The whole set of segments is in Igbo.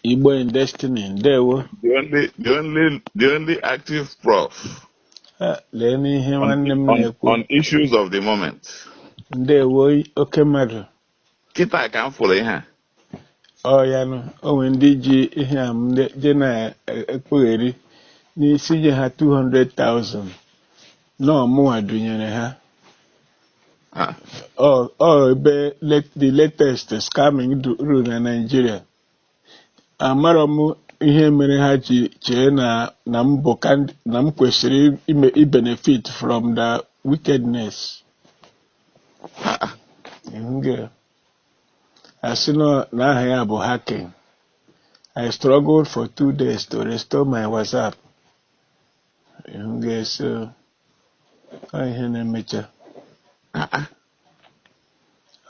Igbo in Destiny, ndewo. The only active prof Lee n'ihe nwanne m na-ekwu. on issues of the moment. Ndewo oke mmadụ. Kịta ka m fụrụ ihe a. Ọ ya nụ, o nwere ndị ji ihe a m je na-ekpugheri n'isi nye ha 200,000 n'ọmụnwa dunyere ha. Ebe the latest scamming rule na Nigeria. Amarọ m ihe mere ha ji chee na m kwesịrị benefit from the wickedness. Asị na aha ya bụ hacking. I struggled for 2 days to restore my WhatsApp. So ihe na-emecha.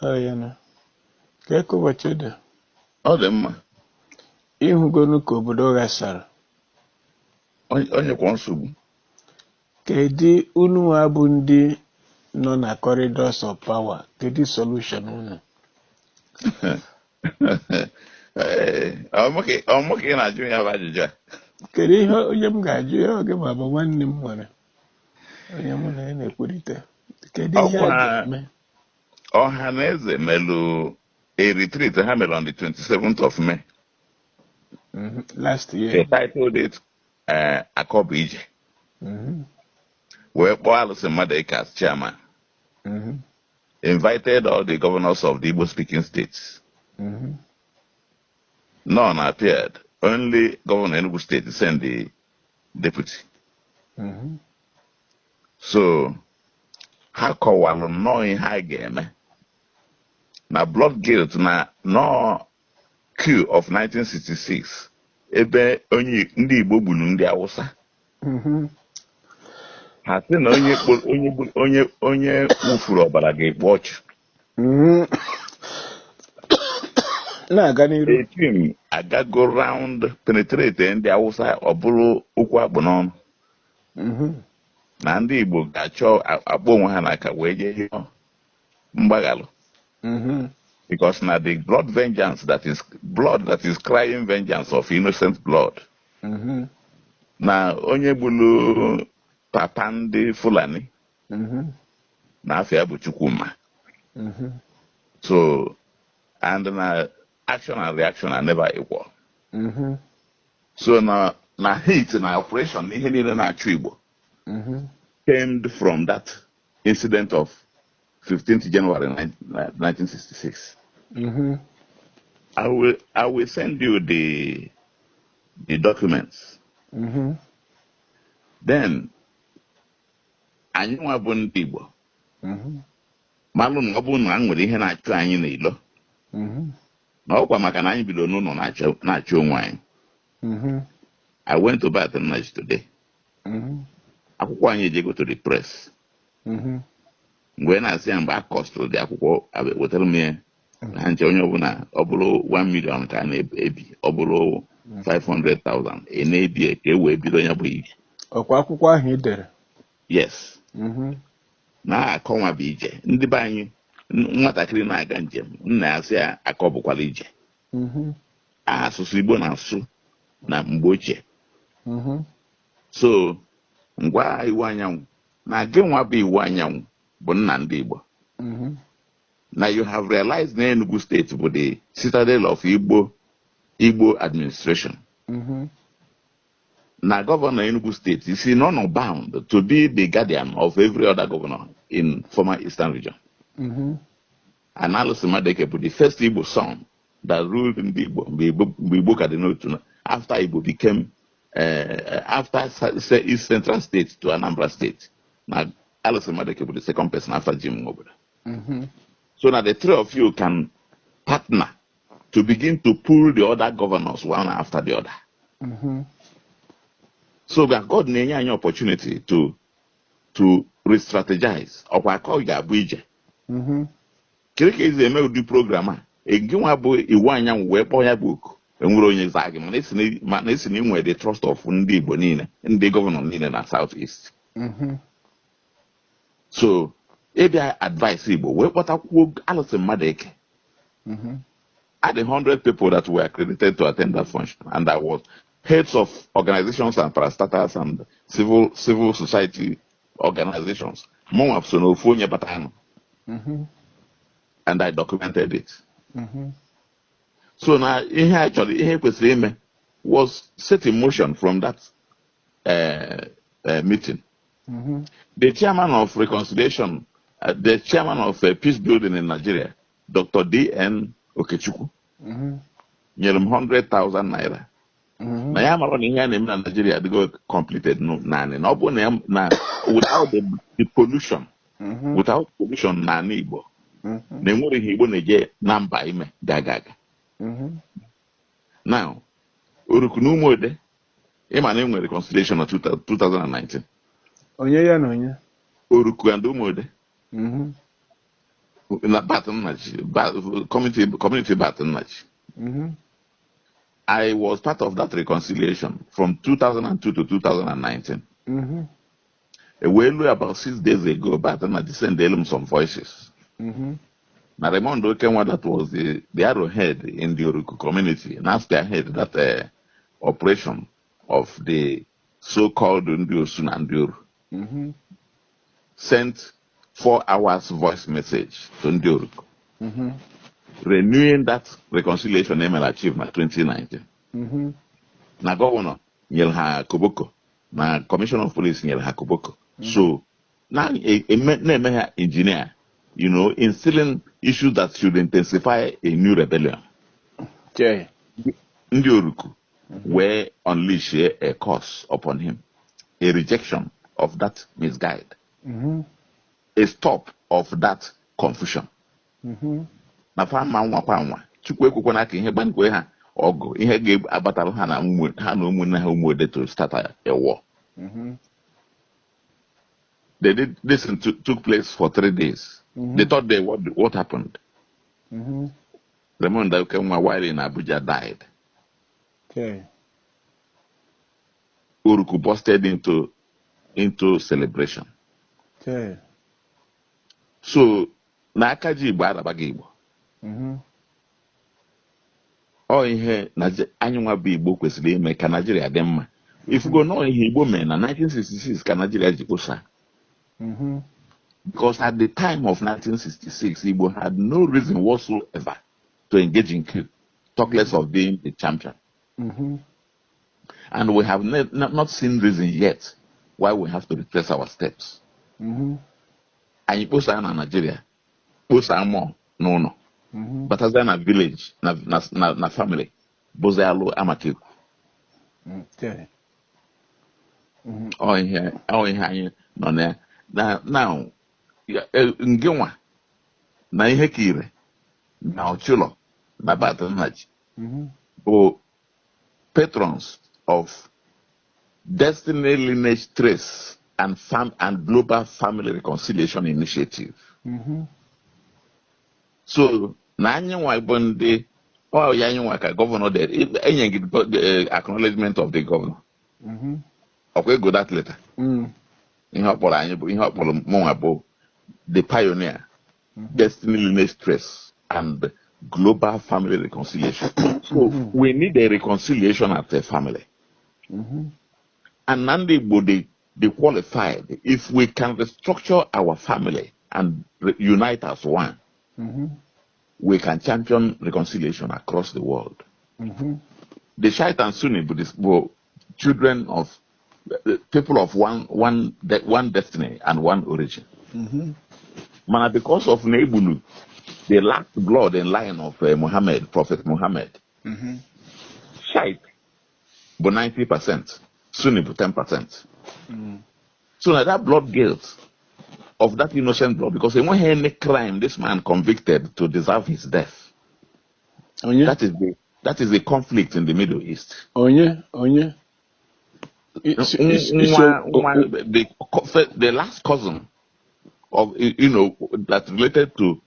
Ya na ka ụbọchị dị. Ọ dị mma. Ịhụgonu ka obodo ghasara. Onye kwa nsogbu. Kedu unu abụ ndị nọ na corridors of power? Kedu solution unu? Ọmụka ị na-ajụ ya bụ ajụjụ a. Kedu ihe onye m ga-ajụ ya oge ma bụ nwanne m nwere onye mụ na ya na-ekwurịta? Kedu ihe a ga-eme? Ohaneze melụ a retreat ha mere on the 27th of May. Last year. They titled it Akọbụ Ije. Wee kpọọ Alụsị Mmadụike as chairman. Invited all the governors of the Igbo-speaking states. None appeared. Only Governor Enugu State sent the deputy. So, ha kọwalụ nnọọ ihe a ga-eme. Na blood guilt na no Q of 1966 ebe ndị Igbo gburu ndị Awụsa. Ha sị na onye wufuru ọbara ga-ekpu ọchụ. Na-aga n'iru. A team agago round penetrate ndị Awụsa ọ bụrụ okwu akpụ n'ọnụ. Na ndị Igbo ga-achọ akpọ onwe ha n'aka wee jee mgbaghalụ. Because now the blood vengeance that is crying vengeance of innocent blood. Na onye gbulu papa ndị Fulani na afia bụ Chukwuma. So and na action and reaction are never equal. So na hit na operation ihe niile na-achụ Igbo came from that incident of 15th January 1966. I will send you the documents. Then, anyị nwa bụ ndị Igbo. Malụ na ọ bụ na nwere ihe na-achụ anyị n'ilo. Na ọkwa maka na anyị bido n'ụlọ na-achụ onwe anyị. I went to Baton Rouge today. Akwụkwọ anyị ejego to the press. Mgbe na-asị ya mgbe a kọstụrụ dị akwụkwọ wetara m ya ha nche onye ọbụla ọ bụrụ 1 million ka a na-ebi ọ bụrụ 500,000 na-ebi ka e wee bido ya bụ ije. Ọkwa akwụkwọ ahụ ị dere? Yes. Na-akọnwa bụ ije. Ndị be anyị nwatakịrị na-aga njem nna ya sị ya akọ bụkwala ije. Asụsụ Igbo na-asụ na mgbe ochie. So ngwa iwu anyanwụ na gị nwa bụ iwu anyanwụ bụ nna ndị Igbo. Now you have realized na Enugu State bụ the citadel of Igbo administration. Now Governor Enugu State is not bound to be the guardian of every other governor in former Eastern region. And Alụsị Mmadụike bụ the first Igbo son that ruled in the Igbo Cardinal after Igbo became after East Central State to Anambra State. Now Alụsị Mmadụike bụ the second person after Jim Obodo. So now the three of you can partner to begin to pull the other governors one after the other. So God na-enye anyị opportunity to re-strategize. Ọkwa akọ ga-abụ ije. Kere ka ezi eme ụdị program a, egi nwa bụ iwu anyanwụ wee kpọọ ya bụ oku. Enwere onye zaa gị mana esi na inwe the trust of ndị Igbo niile, ndị gọvanọ niile na South East. So ịbịa advice Igbo wee kpọtakwuo Alụsị Mmadụike had 100 people that were accredited to attend that function, and I was heads of organizations and parastatals and civil society organizations. And I documented it. So now, actually, was set in motion from that meeting. The chairman of reconciliation, the chairman of peace building in Nigeria, Dr. D.N. Okechukwu, gave him 100,000 naira. Now, I'm around here in Nigeria, they go completed no nani. Now, without the pollution, without pollution, nani Igbo. Nemuri Igbo neje namba ime gagaga. Now, Urukunu mode, ema name reconciliation of 2019. Onye ya no nya. Uruku and umode. Na baton match, community baton match. I was part of that reconciliation from 2002 to 2019. About 6 days ago, baton match sent some voices. Now Raymond Okenwa, that was the arrowhead in the Uruku community, and after I had that operation of the so-called Ndiosun and Ndiuru, sent 4 hours voice message to Ndiuru, renewing that reconciliation email achievement 2019. Na governor nyel ha Koboko, na commissioner of police nyel ha Koboko. So now a engineer, instilling issues that should intensify a new rebellion. Okay. Ndiuruku were unleash a curse upon him, a rejection of that misguide, a stop of that confusion. Na fama nwa kwa nwa chukwu ekwukwa na aka ihe gbankwe ha ọgụ ihe ga-abatara ha na ụmụnne ha ụmụode to start a war. They did this took place for 3 days. They thought what happened. Raymond Okenwa, while in Abuja, died. Okay. Uruku busted into celebration. Okay. So na akaji Igbo arabaga Igbo. Oh, ihe anyị nwa bụ Igbo kwesịrị ime ka Nigeria dị mma. If you go know ihe Igbo mee na 1966 ka Nigeria ji kposa. Because at the time of 1966, Igbo had no reason whatsoever to engage in coup, talk less of being the champion. And we have not seen reason yet why we have to retrace our steps. And you post in Nigeria, post more, no. But as in a village, na family, Bozalo Amakiku. Okay. Oh, here, no, now, Ngewa, na ihe kire, na Ochulo, na Baton Rouge, or patrons of Destiny Lineage Trace and Global Family Reconciliation Initiative. So, na anyanwa bonde, or yanwa ka governor there, the acknowledgement of the governor. Okay, go that letter. The pioneer, Destiny Lineage Trace and Global Family Reconciliation. So we need a reconciliation at the family. And Nandi they qualified. If we can restructure our family and unite as one, we can champion reconciliation across the world. The Shite and Sunni Buddhists were children of people of one destiny and one origin. Man, because of Nebulu, they lacked blood and line of Muhammad, Prophet Muhammad. Shite, but 90%, Sunni, but 10%. So now that blood guilt of that innocent blood, because they won't hear any crime this man convicted to deserve his death. That is the conflict in the Middle East. The last cousin of that related to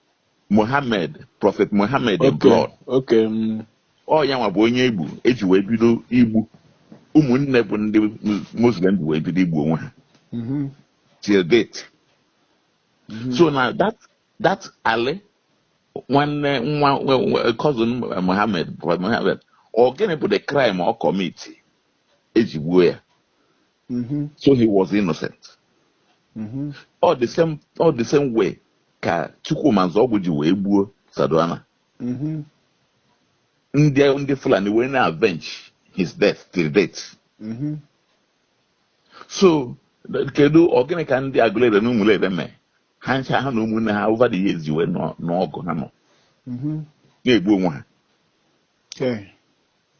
Muhammad, Prophet Muhammad in blood. Oh, yeah, bonye Igbo, eji we bido Igbo. Umunne bu ndị Muslim we bido Igbo nwa. Till date. So now that alley one cousin Mohammed, or getting the crime or commit, so he was innocent. All the same way, ka Chukwumanzo Obuji wee gbuo Saduana. Ndị Fulani were na avenge his death till date. So, kedu ogene ka ndị agụlere na ụmụlere mee ha ncha ha na ụmụnne ha over the years wee n'ọgụ ha nọ na-egbu onwe ha.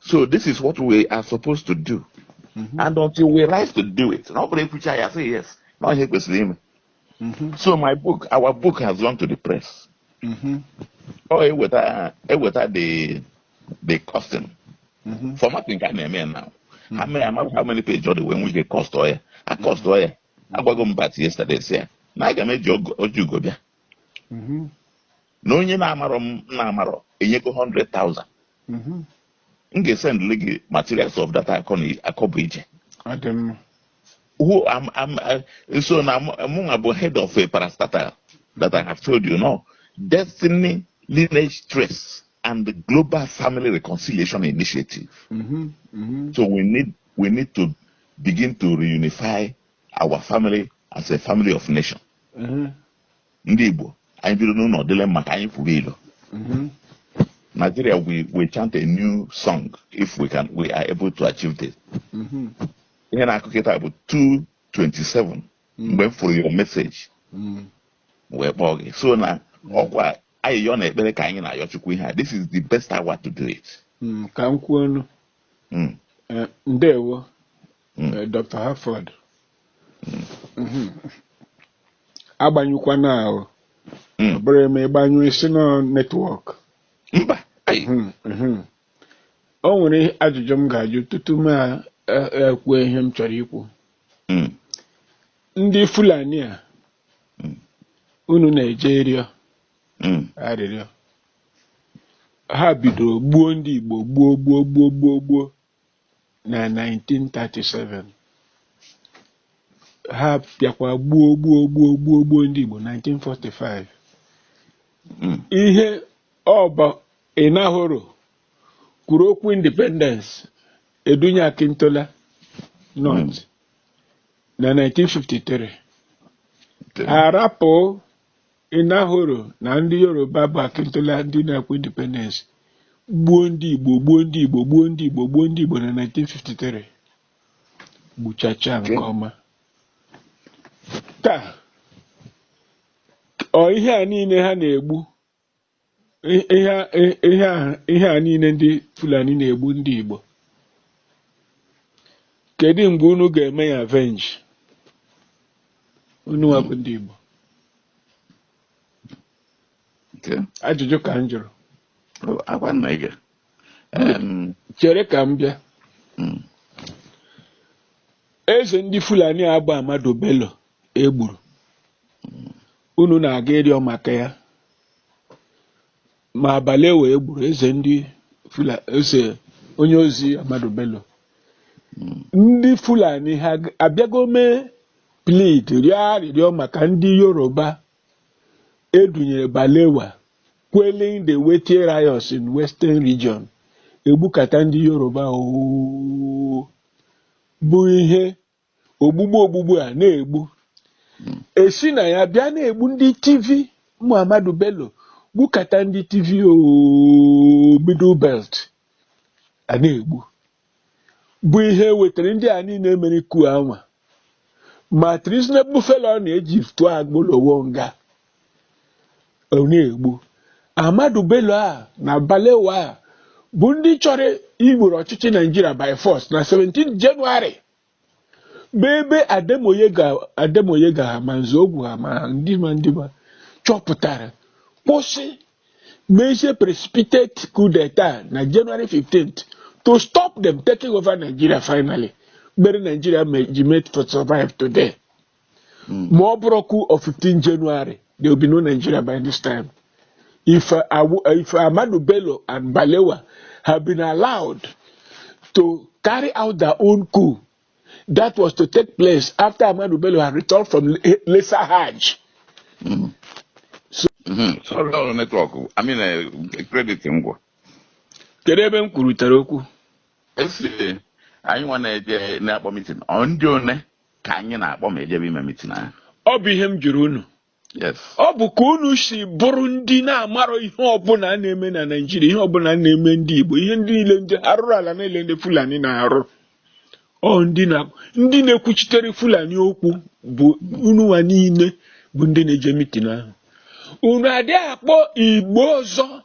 So this is what we are supposed to do. And until we rise to do it, nobody preach I say yes. No, he kwesịrị ime. So our book has gone to the press. Oh, eweta the costing. Formatting ka na-eme now. How many pages are when we get cost oil? I cost oil. I was going back yesterday. Say, now I can make you go there. No, you na amaro. You go 100,000. You send legal materials of that I can Adam. Who so now among about head of a parastatal that I have told you now. Destiny, lineage trace, and the Global Family Reconciliation Initiative. So we need to begin to reunify our family as a family of nation. Ndị Igbo, anyị bido n'ụlọ dịle maka anyị furu ilo. Nigeria, we chant a new song if we are able to achieve this. Ihe na-akụkọ kita bụ 227 mgbe m furu your message. Wee kpọọ gị. So na ọkwa ayịyọ na ekpere ka anyị na-ayọ Chukwu ihe a. This is the best hour to do it. Ka m kwuo ọnụ. Ndewo. Dr. Harford. Agbanyụkwana ahụ. Ọ bụrụ eme ịgbanyụ isi na netwọk. Mba. O nwere ajụjụ m ga-ajụ tutu m ekwu ihe m chọrọ ikwu. Ndị Fulani a unu na-eje ịrịọ arịrịọ. Ha bidoro gbuo ndị Igbo gbuo na 1937. Ha bịakwa gbuo ndị Igbo 1945. Ihe ọba ịnahụrụ kwuru okwu independence Edunya Akintola North na 1953. Arapụ ịnahụrụ na ndị Yoruba bụ Akintola ndị na-ekwu independence gbuo ndị Igbo na 1953. Gbuchacha nke ọma. Taa ihe a niile ha na-egbu ihe a niile ndị Fulani na-egbu ndị Igbo. Kedu mgbe unu ga-eme ya avenge? Unu wabụ ndị Igbo. Ajụjụ ka m jụrụ. Chere ka m bịa. Eze ndị Fulani agba Ahmadu Bello egburu. Unu na-aga ịrịọ maka ya. Ma Balewa egburu eze ndị Fulani, onye ozi Ahmadu Bello. Ndị Fulani ha abịago mee plead rịọ maka ndị Yoruba edunyere Balewa quelling the weighty riots in Western region. Egbukata ndị Yoruba bụ ihe ogbugbu a na-egbu. Esi na ya bịa na-egbu ndị TV Muhammadu Bello gbukata ndị TV Middle Belt a na-egbu. Bụ ihe wetara ndị a niile mere ku anwa. Ma treasonable fellow na-eji tụọ agbolowo nga ọ na-egbu. Ahmadu Bello a na Balewa a bụ ndị chọrọ igboro ọchịchị Nigeria by force na 17 January. Bebe Ademoye ga ma Nzogwu ha ma ndị chọpụtara kwụsị mezie precipitate coup d'etat na January 15th to stop them taking over Nigeria finally. Mere Nigeria may made to survive today. More coup of 15 January, there will be no Nigeria by this time. If Ahmadu Bello and Balewa have been allowed to carry out their own coup, that was to take place after Ahmadu Bello had returned from Lesser Hajj. So Sorry, network. I mean, credit him. Kedu ebe m kwurutere okwu? Esi anyị nwa na-eje na-akpọ meeting. Ndị one ka anyị na-akpọ ma ejebe ime meeting ahụ. Ọ bụ ihe m jụrụ unu. Yes. Ọ bụ ka unu si bụrụ ndị na-amarọ ihe ọbụla na-eme na Naịjirịa, ihe ọbụla na-eme ndị Igbo, ihe ndị niile ndị arụrụ ala niile ndị Fulani na-arụ. Ọ ndị na-ekwuchitere Fulani okwu bụ unu nwa niile bụ ndị na-eje meeting ahụ. Unu adị akpọ Igbo ọzọ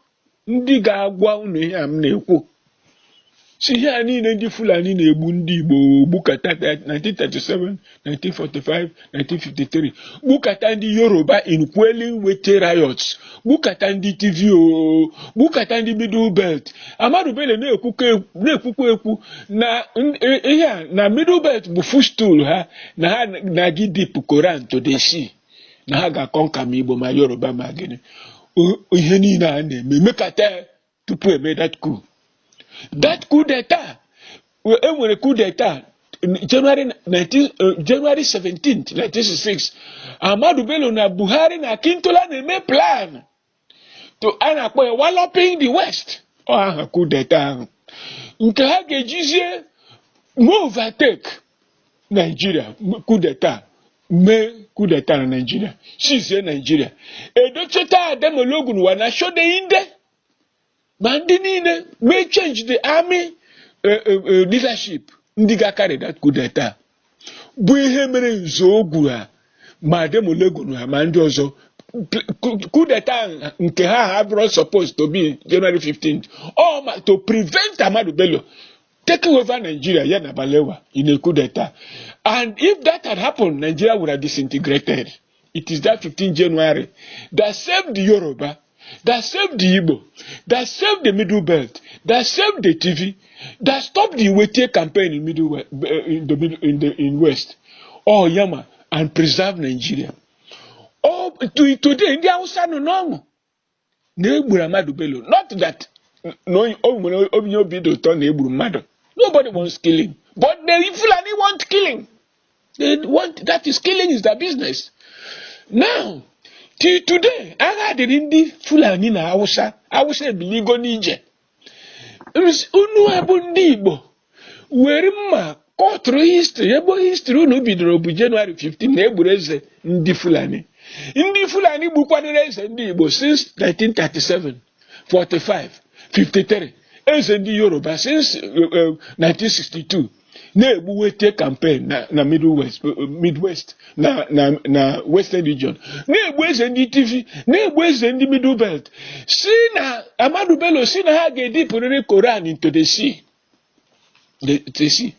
ndị ga-agwa unu ihe a m na-ekwu. Si ihe a niile ndị Fulani na-egbu ndị Igbo gbukata 1937, 1945, 1953, gbukata ndị Yoruba in quelling wete riots, gbukata ndị TVO, gbukata ndị Middle Belt. Ahmadu Bello na-ekwukwa ekwu na ihe a na Middle Belt bụ footstool ha na ha na-agị deep Quran to the sea, na ha ga-akọnka ma Igbo ma Yoruba ma gịnị. Ihe niile a na-eme mekata tupu eme that coup. That coup d'etat, enwere coup d'etat January 17th, 1966. Ahmadu Bello na Buhari na Akintola na-eme plan to a na-akpọ walloping the West. Ọ aha coup d'etat ahụ nke ha ga-ejizie overtake Nigeria. Coup d'etat mee coup d'etat na Nigeria, sizie Nigeria edocheta Ademologun wa na Shode Inde ma ndị niile may change the army leadership ndị ga-carry that coup d'etat. Bụ ihe mere nzogwu ha ma Ademologun ha ma ndị ọzọ. Coup d'etat nke ha brought supposed to be January 15th or to prevent Ahmadu Bello taking over Nigeria, yana Balewa, in a coup d'etat. And if that had happened, Nigeria would have disintegrated. It is that 15th January that saved the Yoruba, that saved the Igbo, that saved the Middle Belt, that saved the TV, that stopped the Iwete campaign in West, or Yama, and preserved Nigeria. Oh, today, India Hausa no normal. Ahmadu Bello. Not that nobody wants killing, but the Fulani want killing. They want that is killing is their business. Now, till today, I had the Fulani na Hausa biligo nije. Unu abu ndị Igbo were mma kọtụrụ history, ebo history unu bidoro bụ January 15 na egburu eze ndị Fulani. Ndị Fulani gbukwanere eze ndị Igbo since 1937, 45, 53. Eze ndị Yoruba since 1962. Na-egbu wete campaign na Midwest na Western region. Na-egbu eze ndị TV, na-egbu eze ndị Middle Belt. Si na Ahmadu Bello si na ha ga-edipụrịrị Quran into the sea. The sea.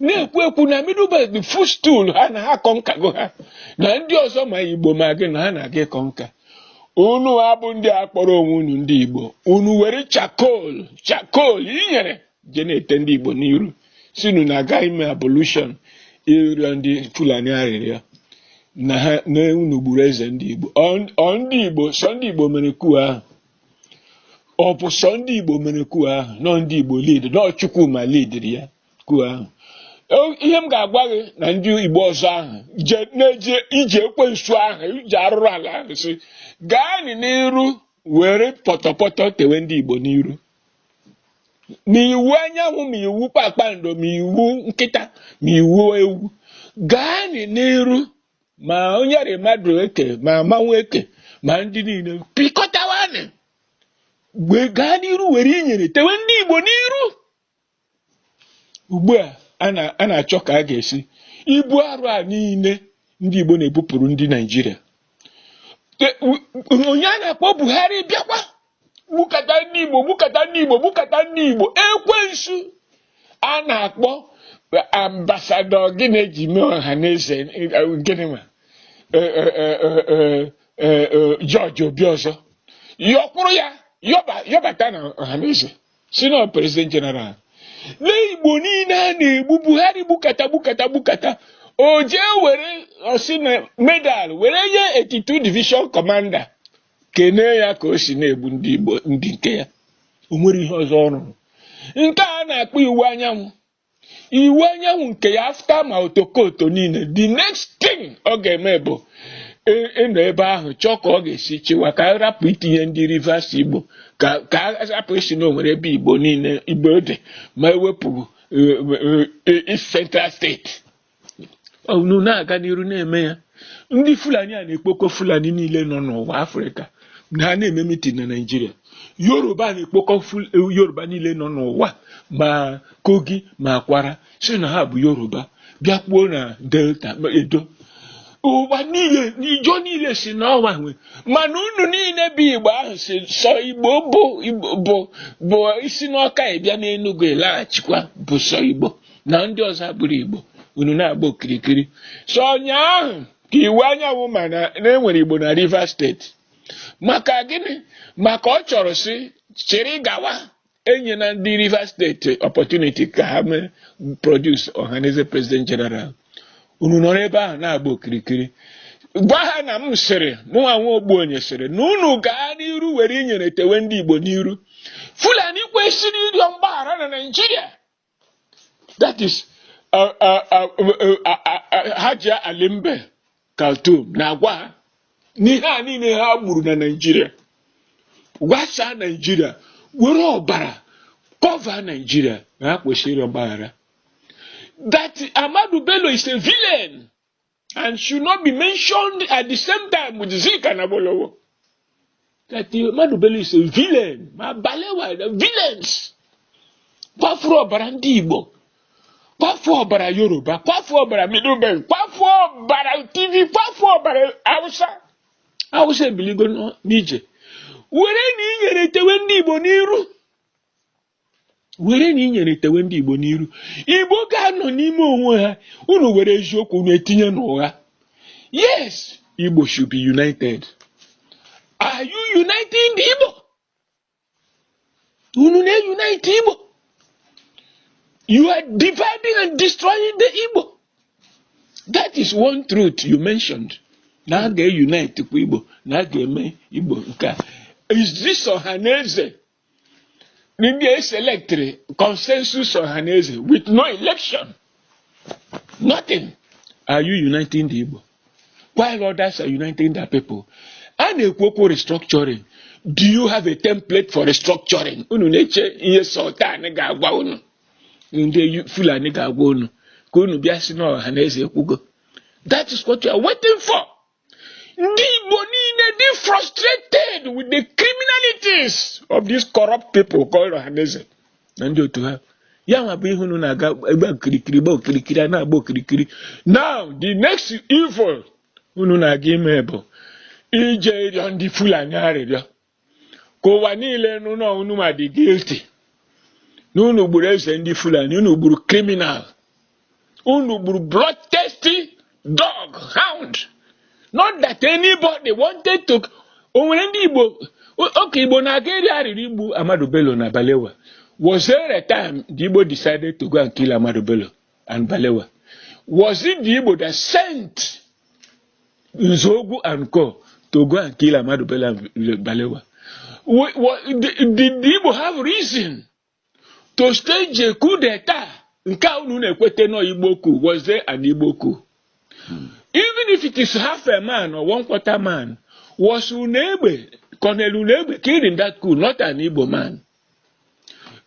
Na-ekwu na Middle Belt the footstool ha na ha kọnkago ha. Na ndị ọzọ ma Igbo ma gị na ha na-aga kọnka. Unu abụ ndị akpọrọ onwe unu ndị Igbo. Unu were chakol inyere je na-ete ndị Igbo n'iru. Sinu na aga ime abolition ịrịọ ndị Fulani arịrịọ na ha na unu gburu eze ndị Igbo. Ndị Igbo sọ ndị Igbo mere coup ahụ. Ọ bụ sọ ndị Igbo mere coup ahụ, nọ ndị Igbo lead, nọ Chukwuma lead ya coup ahụ. Ihe m ga-agwa gị na ndị Igbo ọzọ ahụ na-eje ije ekwensu ahụ ije arụrụ ala ahụ si gaa n'iru were pọtọpọtọ tewe ndị Igbo n'iru. Ma iwu anyanwụ, ma iwu kpakpando, ma iwu nkịta, ma iwu ewu, gaa n'iru ma onye mmadụ eke ma manwụ eke ma ndị niile pikọtawanị gaa n'iru were inyere tewe ndị Igbo n'iru. Ugbu a na-achọ ka a ga-esi ibu arụ a niile ndị Igbo na-ebupụrụ ndị Naịjirịa. Onye a na-akpọ Buhari bịakwa gbukata ndị Igbo ekwensu a na-akpọ ambasadọ gịnị eji mee Ohaneze gịnị ma George Obi ọzọ yọkwụrụ ya yọbata na Ohaneze si na President General. Lee Igbo niile a na-egbu Buhari gbukata o jee were osi na medal were nye 82 Division Commander kene ya ka o si na-egbu ndị Igbo ndị nke ya. O nwere ihe ọzọ ọrụ nke a na-akpọ iwu anyanwụ nke ya after ma otokoto niile. The next thing ọ ga-eme bụ ịnọ ebe ahụ chọọ ka ọ ga-esi chịwa ka a rapụ itinye ndị Rivers Igbo ka a rapụ isi na o nwere ebe Igbo niile Igbo dị ma ewepụ Central State. Unu na-aga n'iru na-eme ya. Ndị Fulani a na-ekpokọ Fulani niile nọ n'ụwa Afrịka na ha na-eme mitin na Naịjirịa. Yoruba na-ekpokọ Yoruba niile nọ n'ụwa ma Kogi ma Akwara si na ha bụ Yoruba bịakwuo na Delta Edo. Ụwa niile Ijo niile si n'ọwa nwe mana unu niile bụ Igbo ahụ si sọ Igbo bụ isi n'Ọka ịbịa n'Enuguelaghachikwa bụ sọ Igbo na ndị ọzọ bụrụ Igbo. Unu na-agba okirikiri so ụnyaahụ ka iwu anyanwụ ma na enwere Igbo na Rivers State maka gịnị maka ọ chọrọ si chịrị gawa enye na ndị Rivers State opportunity ka ha mee produce Ohaneze President General. Unu nọrọ ebe ahụ na-agba okirikiri gwa ha na m sịrị mụnwa nwa Ogbuonye sịrị na unu gaa n'iru were inyere tewe ndị Igbo n'iru. Fulani kwesịrị ịrịọ mgbaghara na Nigeria. That is Haja Alimbe Khartoum na-agwa ha n'ihe a niile ha gburu na Nigeria. Gwasa Nigeria were ọbara cover Nigeria na ha kwesịrị ịrịọ mgbaghara. That Ahmadu Bello is a villain and should not be mentioned at the same time with Zik and Abolowo. That Ahmadu Bello is a villain. Ma Balewa, the villains. Kwafu ọbara ndị Igbo. Kwafu ọbara Yoruba. Kwafu ọbara Middle Belt. Kwafu ọbara TV. Kwafu ọbara Hausa. Hausa ebiligo n'ije. Were na inyere tewe ndị Igbo n'iru. Were na inyere tewe ndị Igbo n'iru. Igbo ga-anọ n'ime onwe ha. Unu were eziokwu unu etinye n'ụgha. Yes, Igbo should be united. Are you uniting the Igbo? Unu na-unite Igbo. You are dividing and destroying the Igbo. That is one truth you mentioned. Na ga-unite kwa Igbo. Na ga-eme Igbo nke. Is this Ohaneze? They select consensus Ohaneze with no election. Nothing. Are you uniting the Igbo? While others are uniting their people. And a Kwoko restructuring. Do you have a template for restructuring? Unu neche ihe sultan ga-agwa unu. Ndị Fulani ga-agwa unu. Ka unu bịa si na Ohaneze ekwugo. That is what you are waiting for. Ndị Igbo niile dị frustrated with the criminalities of these corrupt people called Ohaneze. Na ndị otu ha. Ya nwa bụ ihe unu na-aga egbe okirikiri gba okirikiri na-agba okirikiri. Now the next evil unu na-aga ime bụ ije ịrịọ ndị Fulani arịrịọ. Ka ụwa niile nụ unu ma dị guilty. Unu gburu eze ndị Fulani, unu gburu criminal. Unu gburu bloodthirsty dog, hound. Not that anybody wanted to. Onwere ndị Igbo, okay, Igbo na-aga eri arịrị igbu Ahmadu Bello na Balewa. Was there a time the Igbo decided to go and kill Ahmadu Bello and Balewa? Was it the Igbo that sent Nzogu and Co to go and kill Ahmadu Bello and Balewa? Did the Igbo have reason to stage a coup d'etat? Nke unu na-ekwete no Igbo coup. Was there an Igbo coup? Even if it is half a man or 1/4 man, was Unegbe, Colonel Unegbe killed in that coup, not an Igbo man?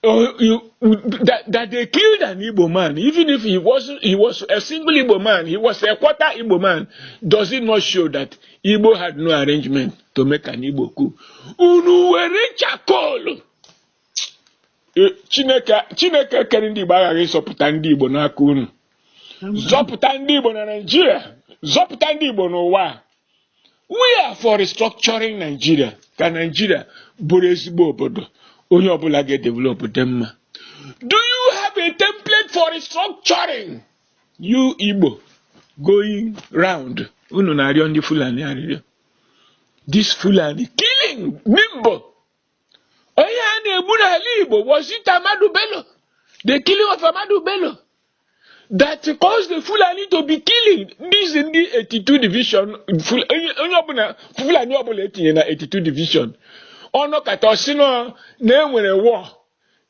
That they killed an Igbo man, even if he was a single Igbo man, he was a quarter Igbo man, does it not show that Igbo had no arrangement to make an Igbo coup? Unu were chakolo. Chineke kere ndị Igbo aghaghị ịzọpụta ndị Igbo n'aka unu. Zọpụta ndị Igbo na Nigeria. Zọpụta ndị Igbo n'ụwa. We are for restructuring Nigeria. Ka Nigeria bụrụ ezigbo obodo. Onye ọbụla ga-develop dị mma. Do you have a template for restructuring? You Igbo going round. Unu na-arịọ ndị Fulani arịrịọ. This Fulani killing Nimbo. Onye a na-egbu n'ala Igbo was it Ahmadu Bello? The killing of Ahmadu Bello that caused the Fulani to be killing. This in the 82 division. Fulani ọbụla etinye na 82 division. Ono kata osino na enwere war.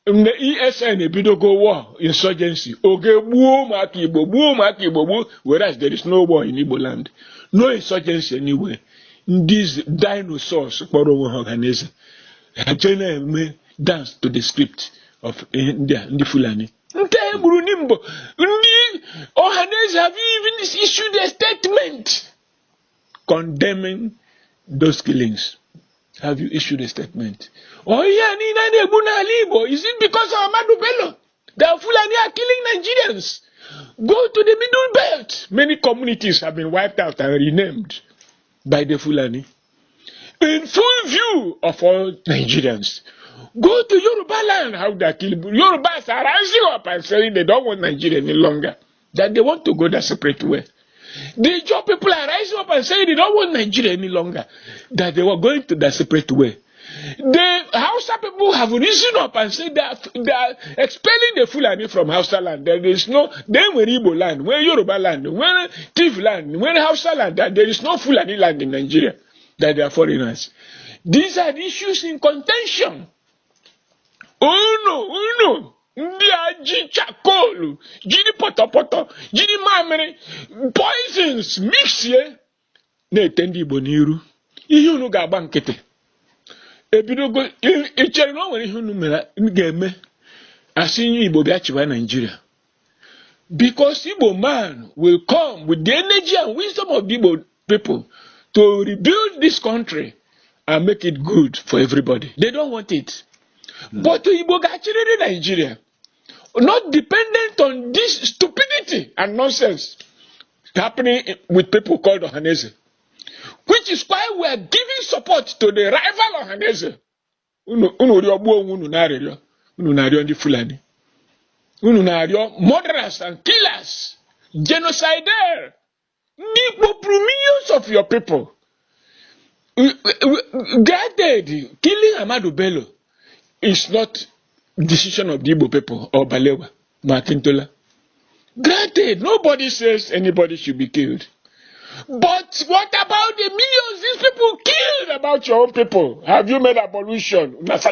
The ESN ebidogo war insurgency. Oge gbuo ụmụaka Igbo, whereas there is no war in Igbo land. No insurgency anywhere. These dinosaurs kpọrọ onwe ha Ohaneze. Ha na-eme dance to the script of ndị Fulani. Ndị egburu Nimbo. Ndị Ohaneze have even issued a statement condemning those killings. Have you issued a statement? Oh yeah, is it because of Ahmadu Bello that Fulani are killing Nigerians? Go to the Middle Belt. Many communities have been wiped out and renamed by the Fulani. In full view of all Nigerians. Go to Yoruba land, how they kill. Yorubas are rising up and saying they don't want Nigeria any longer. That they want to go their separate way. The Ijaw people are rising up and saying they don't want Nigeria any longer. That they were going to their separate way. The Hausa people have risen up and said that they are expelling the Fulani from Hausa land. There is no, then when Igbo land, when Yoruba land, when Tiv land, when Hausa land, that there is no Fulani land in Nigeria. That they are foreigners. These are the issues in contention. Uno. Ndị a ji chakolu, jiri potopoto, jiri mamịrị, poisons, mixie, na-ete ndị Igbo n'iru. Ihe unu ga-agba nkịtị. Ebidogo, ichere na o nwere ihe unu mere ga-eme asị nye Igbo bịa chịwa Nigeria. Because Igbo man will come with the energy and wisdom of the Igbo people to rebuild this country and make it good for everybody. They don't want it. But Igbo ga-achịrịrị Nigeria, not dependent on this stupidity and nonsense happening with people called Ohaneze. Which is why we are giving support to the rival Ohaneze. Unu na-arịọ ndị Fulani. Unu na-arịọ murderers and killers, genocidaires. Millions of your people. Granted, killing Ahmadu Bello is not decision of the Igbo people or Balewa, Makintola. Granted, nobody says anybody should be killed. But what about the millions these people killed about your own people? Have you made abolition? Millions,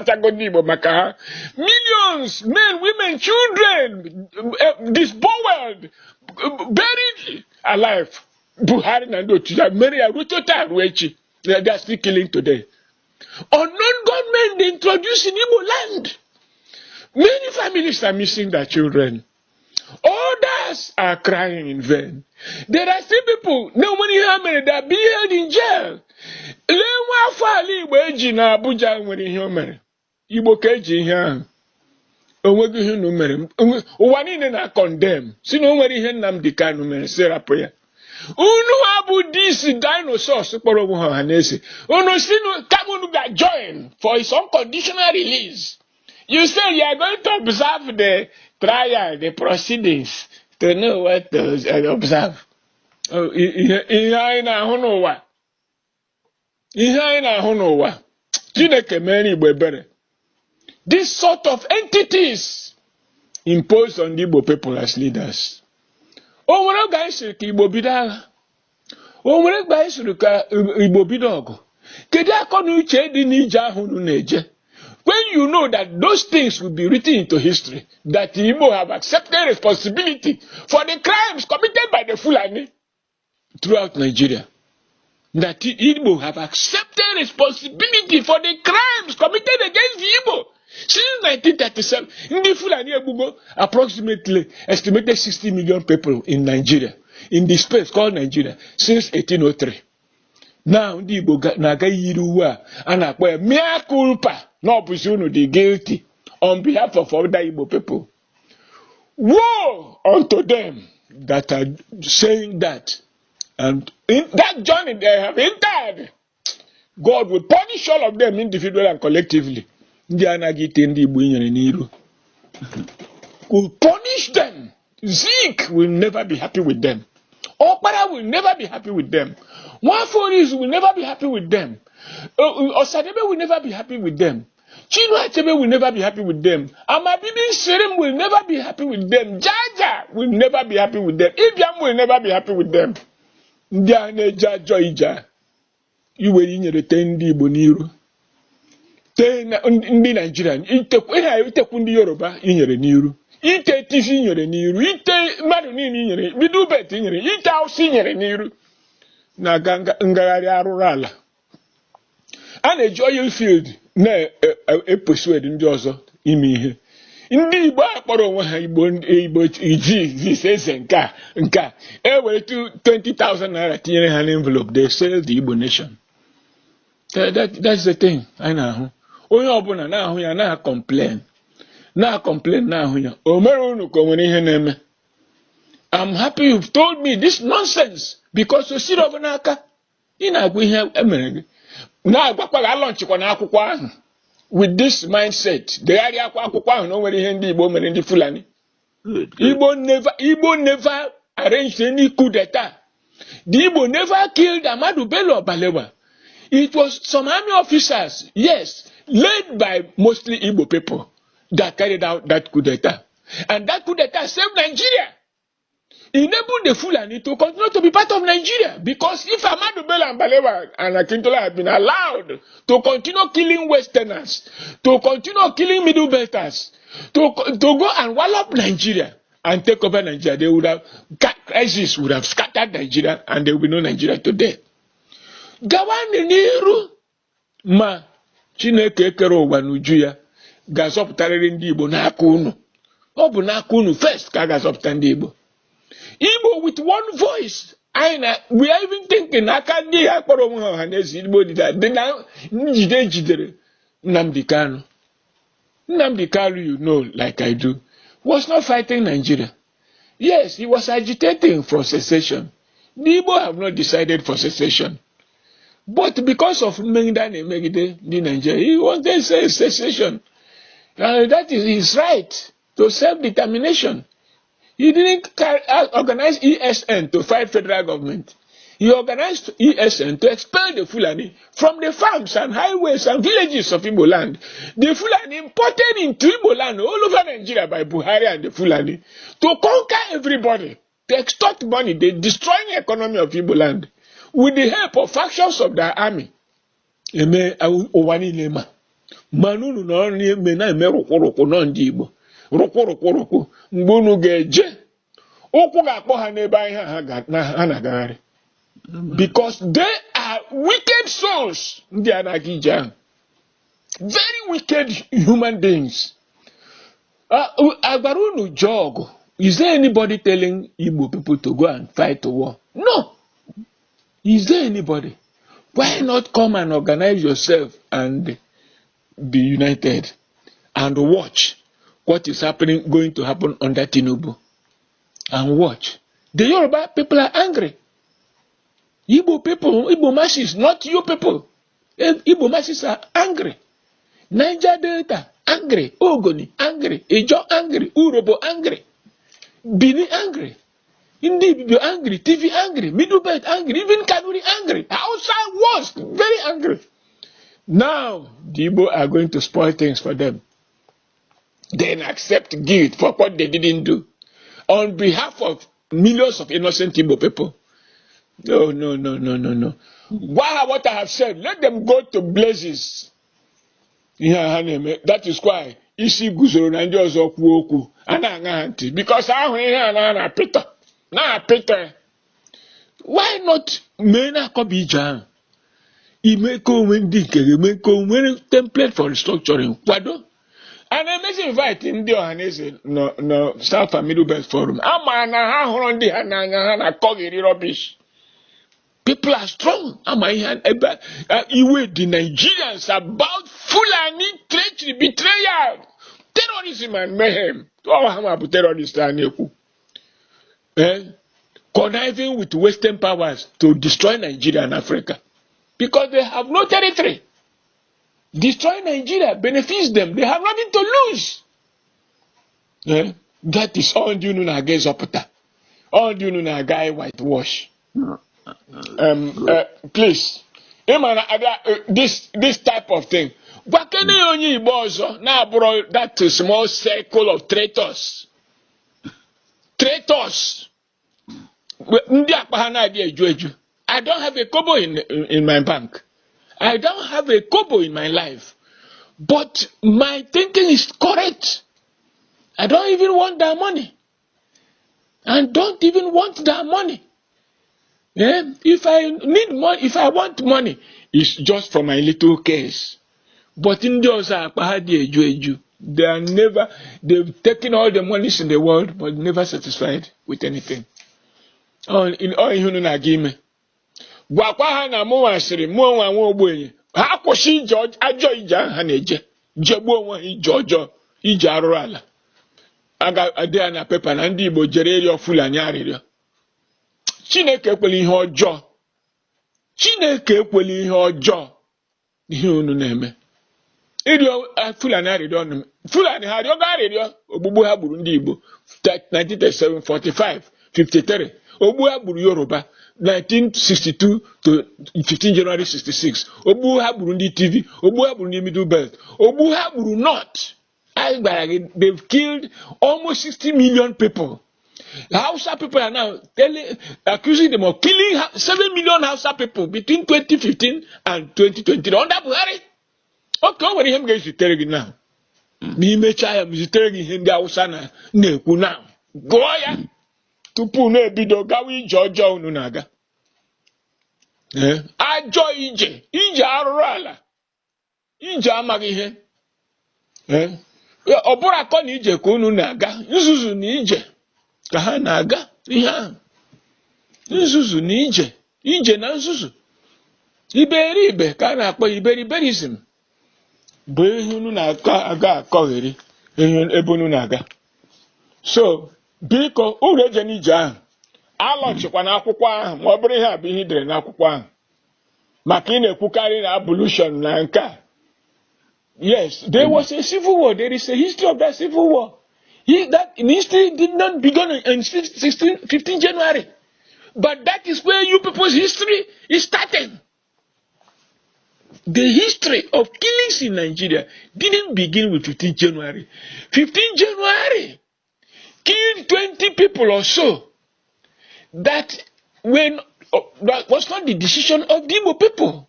men, women, children, disboweled, buried alive. Buhari and many are they are still killing today. Unknown gunmen they introduced in Igbo land. Many families are missing their children. Others are crying in vain. There are still people, no money that are being held in jail. Lewa fali Igbo eji na Abuja nwere ihe o mere. Igbo ka eji ihe ahụ. Onwego ihe unu mere. Ụwa niile na condemn. Si na o nwere ihe Nnamdi Kanu mere serapụ ya. Unu abu this dinosaurs kpọrọ onwe ha Ohaneze. Unu si kama unu ga join for his unconditional release. You say you are going to observe the trial, the proceedings, to know what to observe. Ihe anyị na-ahụ n'ụwa. Ihe anyị na-ahụ n'ụwa. Chineke mere Igbo ebere. This sort of entities imposed on the Igbo people as leaders. O nwere oge anyị siri ka Igbo bido agha. O nwere oge anyị siri ka Igbo bido ọgụ. Kedu akọ na uche dị n'ije ahụ unu na-eje? When you know that those things will be written into history, that Igbo have accepted responsibility for the crimes committed by the Fulani throughout Nigeria. That Igbo have accepted responsibility for the crimes committed against the Igbo. Since 1937, the Fulani Igbo approximately estimated 60 million people in Nigeria, in the space called Nigeria, since 1803. Now, the Igbo na-aga yiri uwe a na-akpọ ya mea culpa. No, presume the guilty on behalf of other Igbo people. Woe unto them that are saying that. And in that journey they have entered, God will punish all of them individually and collectively. Will punish them. Zeke will never be happy with them. Okpara will never be happy with them. Nwaforis will never be happy with them. Osadebe will never be happy with them. Chinua Achebe will never be happy with them. Amabibi Serim will never be happy with them. Jaja will never be happy with them. Ibiam will never be happy with them. Ndiane Jaja Ija. You will in retain the Boniru. ndị Nigeria itekwu ndị Yoruba inyere n'iru, ite TV inyere n'iru, ite mmadụ niile inyere, bido bet inyere, ite Hausa inyere n'iru na-aga ngagharị arụrụ ala. A na-eji oil field na-epersuade ndị ọzọ ime ihe. Ndị Igbo akpọrọ onwe ha Igbo izi eze nke a ewere 20,000 naira tinyere ha n'envelope, they sell the Igbo nation. That's the thing anyị na-ahụ. Onye ọbụla na-ahụ ya na-complain na-ahụ ya. O mere unu ka o nwere ihe na-eme. I'm happy you've told me this nonsense because o siri ọbụ n'aka ị na-agwa ihe emere gị. Na-agwakwa ga lọnchịkwa n'akwụkwọ ahụ with this mindset. Degharịa akwụkwọ ahụ na o nwere ihe ndị Igbo mere ndị Fulani. Igbo never arranged any coup d'etat. The Igbo never killed Ahmadu Bello Balewa. It was some army officers, yes, led by mostly Igbo people that carried out that coup d'etat. And that coup d'etat saved Nigeria. Enabled the Fulani to continue to be part of Nigeria. Because if Ahmadu Bello and Balewa and Akintola had been allowed to continue killing Westerners, to continue killing Middle Belters, to go and wallop Nigeria and take over Nigeria, they would have, crisis would have scattered Nigeria and there would be no Nigeria today. Gawani n'iru ma Chineke ekere ụwa n'uju ya ga-azọpụtarịrị ndị Igbo n'aka unu. Ọ bụ n'aka unu first ka a ga-azọpụta ndị Igbo. Igbo with one voice. We are even thinking aka ndị ha kpọrọ onwe ha Ohaneze Ndigbo dị na njide jidere Nnamdi Kanu. Nnamdi Kanu, you know, like I do, was not fighting Nigeria. Yes, he was agitating for secession. The Igbo have not decided for secession. But because of Megida Megide in Nigeria, he wanted secession. That is his right to self-determination. He didn't organize ESN to fight federal government. He organized ESN to expel the Fulani from the farms and highways and villages of Igbo land. The Fulani imported into Igbo land all over Nigeria by Buhari and the Fulani to conquer everybody, to extort money, they destroying the economy of Igbo land. With the help of factions of the army. Eme owani lema. Manunu no eme na eme rokoroko no ndị Igbo. Rokoroko mgbe unu ga-eje. Okwu ga-akpọ ha n'ebe ha na-agagharị. Because they are wicked souls. Ndị anaghị ije ahụ. Very wicked human beings. Agbara unu jog. Is there anybody telling Igbo people to go and fight a war? No. Is there anybody? Why not come and organize yourself and be united and watch what is going to happen under Tinubu? And watch. The Yoruba people are angry. Igbo people, Igbo masses, not you people. Igbo masses are angry. Niger Delta, angry. Ogoni, angry. Ijo, angry. Urobo, angry. Bini, angry. Indeed, you're angry, TV angry, Middle Belt angry, even Kanuri angry, outside was very angry. Now, the Igbo are going to spoil things for them. Then accept guilt for what they didn't do. On behalf of millions of innocent Igbo people. No. What I have said, let them go to blazes. That is why isi guzoro na ndị ọzọ kwuo okwu ana-aṅa ha ntị because ahụ ihe a na Peter. Na Peter, why not mee na-akọba ije ahụ? Ime ka onwe ndị nke eme ka onwe template for restructuring kwado. And I must invite ndị Ohaneze no South and Middle Belt Forum. Ama na ha hụrụ ndị ha n'anya ha na-akọghịrị rubbish. People are strong. Ama ihe iwe the Nigerians about Fulani treachery, betrayal, terrorism and mayhem. All ha ma bụ terrorists a na-ekwu. Conniving with Western powers to destroy Nigeria and Africa because they have no territory. Destroy Nigeria benefits them. They have nothing to lose. That is all you know against Opota. All you know guy whitewash. Please, this type of thing. But can you only now bro that small circle of traitors? Traitors. I don't have a kobo in my bank. I don't have a kobo in my life. But my thinking is correct. I don't even want that money. And don't even want that money. Yeah? If I need money, if I want money, it's just for my little case. But in those they are never, they've taken all the monies in the world, but never satisfied with anything. In all human agreement. Gwakwa na mụ asịrị mụ nwa nwa ogbenye ha kwụsị ije ajọ ije ha na-eje jegbuo onwe ha ije ọjọọ ije arụrụ ala aga-adị ya na pepa na ndị Igbo jere ịrịọ Fulani arịrịọ. Chineke ekwela ihe ọjọọ. Chineke ekwela ihe ọjọọ ihe unu na-eme. Ịrịọ Fulani arịrịọ ọnụ. Fulani ha arịọgo arịrịọ ogbugbu ha gburu ndị Igbo 1937, 45, 53. Ogbu ha gburu Yoruba 1962 to 15 January 66. Ogbu ha gburu ndị TV. Ogbu ha gburu ndị Middle Belt. Ogbu ha gburu North. They've killed almost 60 million people. The Hausa people are now accusing them of killing 7 million Hausa people between 2015 and 2020. Under Buhari. Okay, what do you have now? Me mecha ya mzitere gị ihe ndị Hausa na-ekwu now. Gụọ ya. Tupu na-ebido gawa ije ọjọọ unu na-aga. Ajọ ije arụrụ ala, ije amaghị ihe. Ọ bụrụ akọ na ije ka unu na-aga, nzuzu na ije ka ha na-aga ihe ahụ. Nzuzu na ije na nzuzu. Iberibe ka a na-akpọ iberiberism. Bụ ihe unu na-aga akọgheri ebe unu na-aga. So, biko uru eje n'ije ahụ alọchikwa n'akwụkwọ ahụ ma ọ bụrụ ihe a bụ ihe idere n'akwụkwọ ahụ maka ị na-ekwukarị na abolition na nke a. Yes, there was a civil war. There is a history of that civil war. That history did not begin on 15 January. But that is where you people's history is starting. The history of killings in Nigeria didn't begin with 15 January. 15 January killed 20 people or so. That was not the decision of the Igbo people.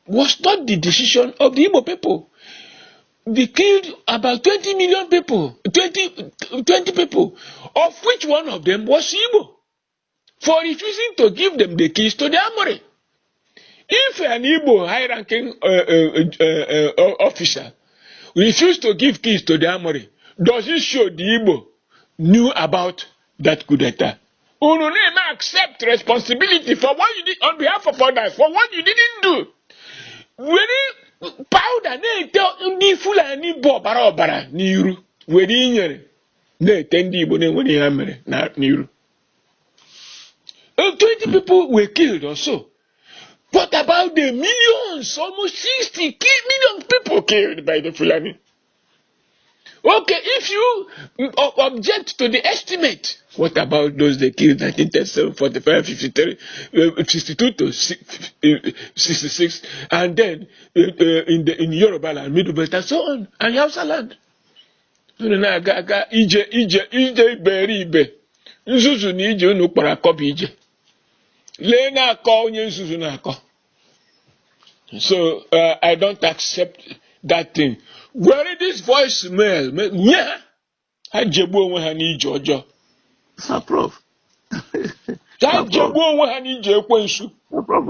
Was not the decision of the Igbo people. They killed about 20 million people, 20 people, of which one of them was Igbo, for refusing to give them the keys to the armory. If an Igbo high-ranking officer refused to give keys to the armory, does it show the Igbo knew about that coup d'etat? Unu may accept responsibility for what you did on behalf of others, for what you didn't do. When powder ndị Fulani bụ ọbara ọbara n'iru were inyere na-ete ndị Igbo na-enwere ihe mere n'iru. 20 people were killed or so. What about the millions, almost 60 million people killed by the Fulani? Okay, if you object to the estimate, what about those they killed 1937, 45, 53, 62 to 66, and then in Yoruba land, Middle Belt, and so on, and Hausa land? Ije iberibe. Nzuzu na ije unu kpara akọ ije. Lee na-akọ onye nzuzu na-akọ. So I don't accept that thing. Where this voicemail? Yeah, ha jegbu onwe ha n'ije ọjọọ. Sir Prof. Ha jegbu onwe ha n'ije ekwensu. Sir Prof,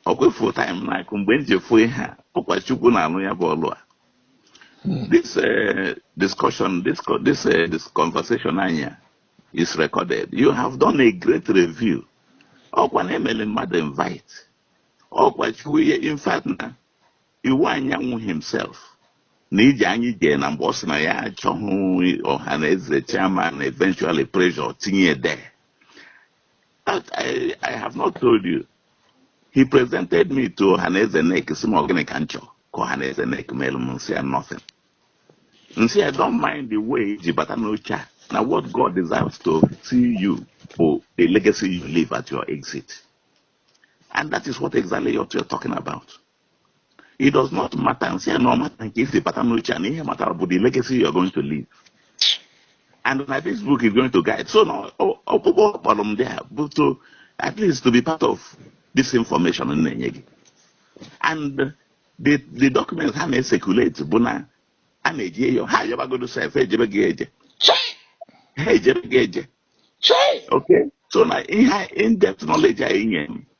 ọkwefo time na mgbe njefu ihe a ọkwa Chukwu na-anụ ya bụ ọlụ a. This discussion, this conversation anya is recorded. You have done a great review. Ọkwa na-emele mmadụ invite. Ọkwa Chukwu in fact na iwu anyanwụ himself. N'iji anyị jee na mgbe ọ sị na ya achọghị Ohaneze chairman eventually pressure tinye there. I have not told you. He presented me to Ohaneze Ndigbo, si m organic ancho, Ohaneze Ndigbo melum say nothing. And see, I don't mind the way Jibatanocha. Now what God desires to see you for the legacy you leave at your exit. And that is what exactly what you're talking about. It does not matter, and say no matter if the pattern no matter about the legacy you're going to leave. And this book is going to guide. So now, bottom there, but at least to be part of this information in Nenyegi. And the documents have circulate, Buna, and a year, how you ever go to say, okay? So now, in-depth knowledge,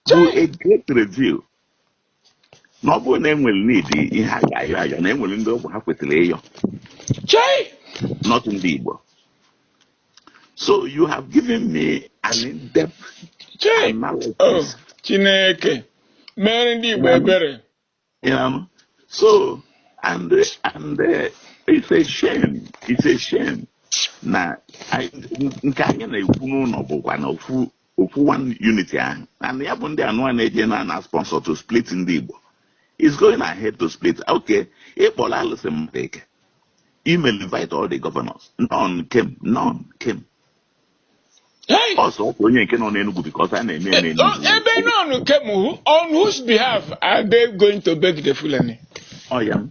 do a great review. No one name will need your name will end up with the not in the Igbo. So you have given me an in-depth analysis. Oh, Chineke. Man, Ndigbo. You know, so and it's a shame. It's a shame. Now, I one unity and the Abunde and one agent and sponsor to split in the Igbo. It's going ahead to split. Okay, Ebola listen take. Email invite all the governors. None came. Hey! Also, you can on Enugu because I name on whose behalf are they going to beg the Fulani? Oh, yeah.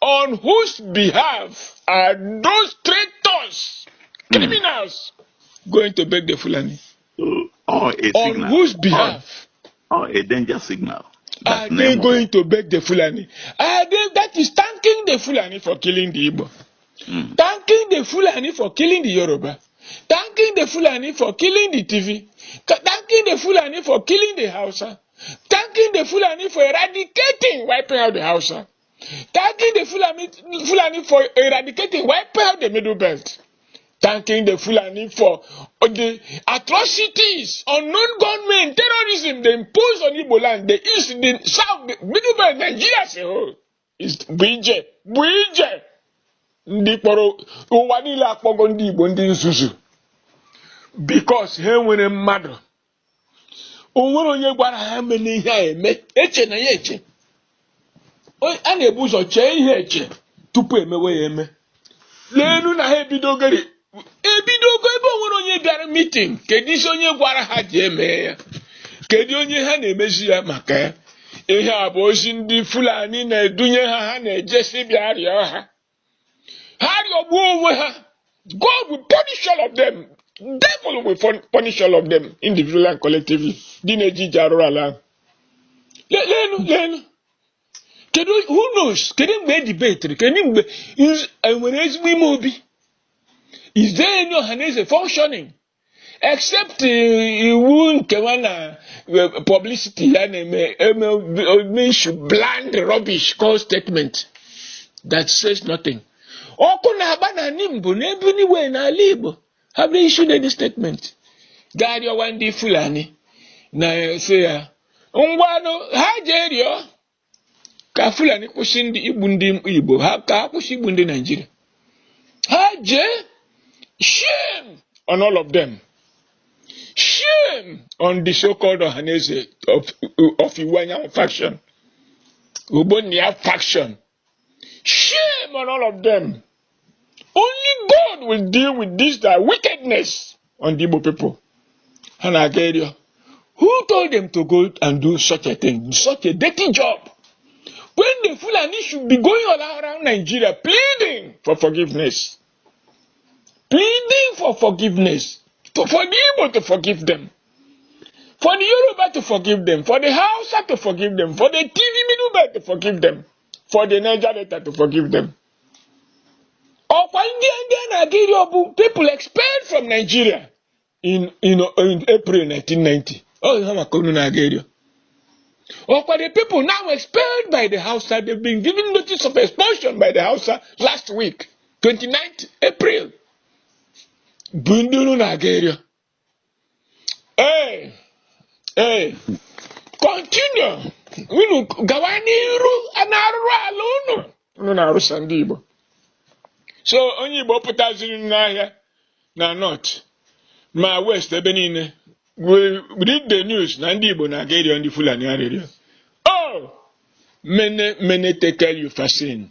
On whose behalf are those traitors, criminals, going to beg the Fulani? On whose behalf? A danger signal. Are they going to beg the Fulani? That is thanking the Fulani for killing the Igbo. Thanking the Fulani for killing the Yoruba. Thanking the Fulani for killing the TV. Thanking the Fulani for killing the Hausa. Thanking the Fulani for eradicating, wiping out the Hausa. Thanking the Fulani for eradicating, wiping out the Middle Belt. Thanking the Fulani for the atrocities, unknown gunmen, terrorism they impose on Igbo land, the east, the south, the Middle Belt, Nigeria as a whole. It's Bije. Ndị kpọrọ ụwa niile akpọgo ndị Igbo ndị nzuzu because ha nwere mmadụ o nwere onye gwara ha mene ihe a eme eche na ya eche a na-ebu ụzọ chee ihe eche tupu emewe ya eme leenu na ha ebidogo ebe o nwere onye bịara meeting kedu isi onye gwara ha ji eme ya kedu onye ha na-emezi ya maka ya ihe a bụ ozi ndị Fulani na-edunye ha na-ejesi bịa rịọ ha God will punish all of them. Devil will punish all of them, individually and collectively. Who knows? Is there any Ohaneze functioning? Except publicity bland rubbish called statement that says nothing. Have they issued any statement? Gario Wandi Fulani na say ha jerio ka Fulani kwụsị ndị Igbo ndị Igbo ha ka kwụsị Igbo ndị Nigeria. Ha je shame on all of them. Shame on the so-called Ohaneze of Iwanya faction. Ubonia faction. Shame on all of them. Only God will deal with this wickedness on the Igbo people. Hanagerio. Who told them to go and do such a thing, such a dirty job? When the Fulani should be going all around Nigeria pleading for forgiveness. Pleading for forgiveness. For the Igbo to forgive them. For the Yoruba to forgive them. For the Hausa to forgive them. For the TV Middle Belt to forgive them. For the Niger Delta to forgive them. Or for people expelled from Nigeria in April 1990. Oh, Nigeria. Or for the people now expelled by the Hausa, they've been given notice of expulsion by the Hausa last week, 29th April. Bundunu Nigeria. Hey, continue. Unu gawaniru anaru alunu. Unu na arusa ndị Igbo. So onye Igbo pụtaziri n'ahịa na north ma west ebe niile. We read the news na ndị Igbo na Nigeria ndị Fulani arịrịọ. Oh, many tekel you fascin.